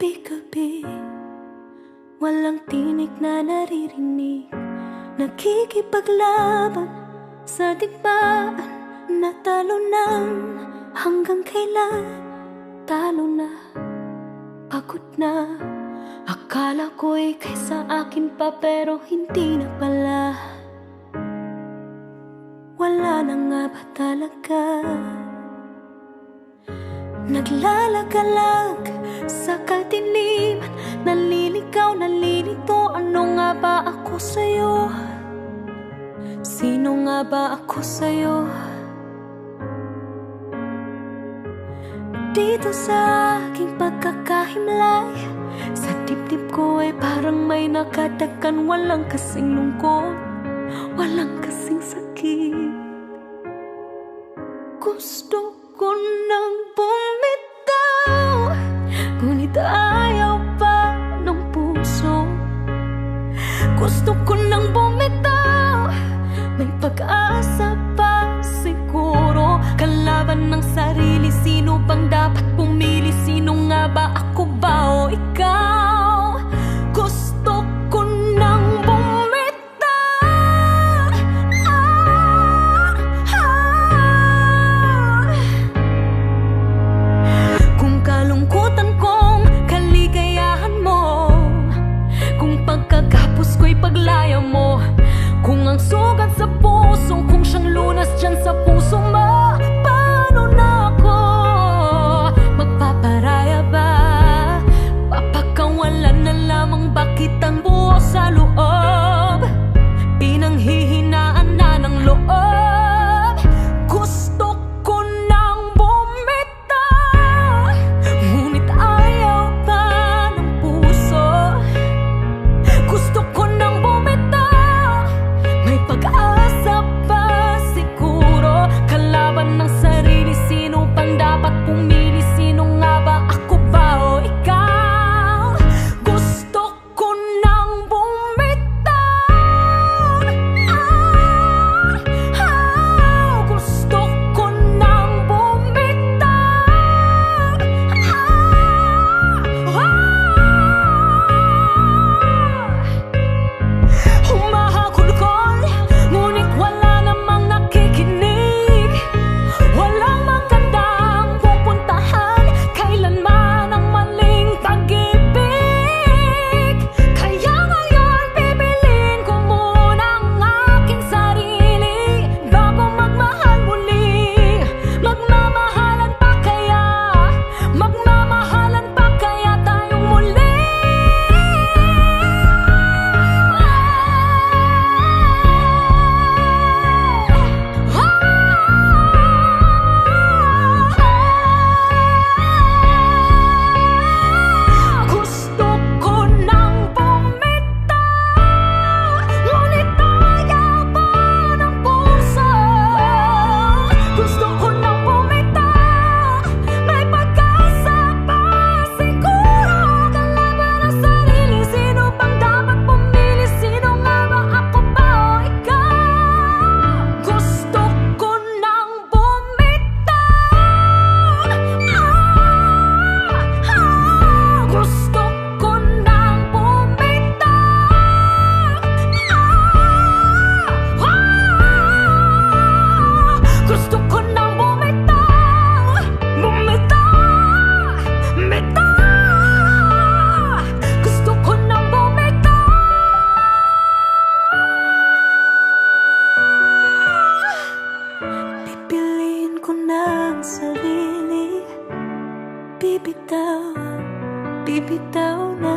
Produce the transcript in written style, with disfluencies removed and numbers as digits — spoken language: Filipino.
Gabi-gabi, walang tinig na naririnig, nakikipaglaban sa digmaan. Natalunan, hanggang kailan? Talo na, pagod na. Akala ko'y kaysa akin pa, pero hindi na pala. Wala na nga ba talaga? Naglalagalag sa kadiliman, naliligaw, nalilito. Ano nga ba ako sa'yo? Sino nga ba ako sa'yo? Dito sa aking pagkakahimlay, sa dibdib ko ay parang may nakatakan. Walang kasing lungkot, walang kasing sakit. Gusto ko nang bumitaw, ngunit ayaw pa ng puso. Gusto ko nang bumitaw, may pag-asa pa siguro. Kalaban ng sarili, sino bang dapat pumili? Sino nga ba, ako ba o ikaw? Gusto ko nang bumitaw. Kung kalungkutan kong kaligayahan mo, kung pagkagapos ko'y paglaya mo, kung ang sugat sa puso, kung siyang lunas dyan sa puso mo, paano na ako magpaparaya ba? Papakawalan na lamang ba kitang buo sa loob? Pinanghihinaan na ng loob. Gusto ko nang bumitaw, ngunit ayaw pa ng puso. Gusto ko nang bumitaw, may pag-asa pa siguro. Kalaban ng sarili, sino pang dapat pumili? Sino nga ba, ako ba o ikaw? Gusto ko nang bumitaw. Gusto ko nang bumitaw. Humahagulgol, ngunit wala namang nakikinig. Walang magandang pupuntahan, kailanman ang maling pag-ibig. Kaya ngayon pipiliin ko muna ang aking sarili bago magmahal muli. Magmamahalan pa kaya? Magmamahalan pa kaya tayong muli? Gusto ko nang bumitaw, ngunit ayaw pa ng puso. Gusto ko nang bumitaw, may pag-asa pa siguro. Kalaban ng sarili, sino bang dapat pumili? Sino nga ba, ako ba o ikaw? Gusto ko nang bumitaw. Gusto ko nang bumitaw. Gusto ko nang bumitaw. Bumitaw, bitaw. Gusto ko nang bumitaw. Pipiliin ko ng sarili, bibitaw, bibitaw na.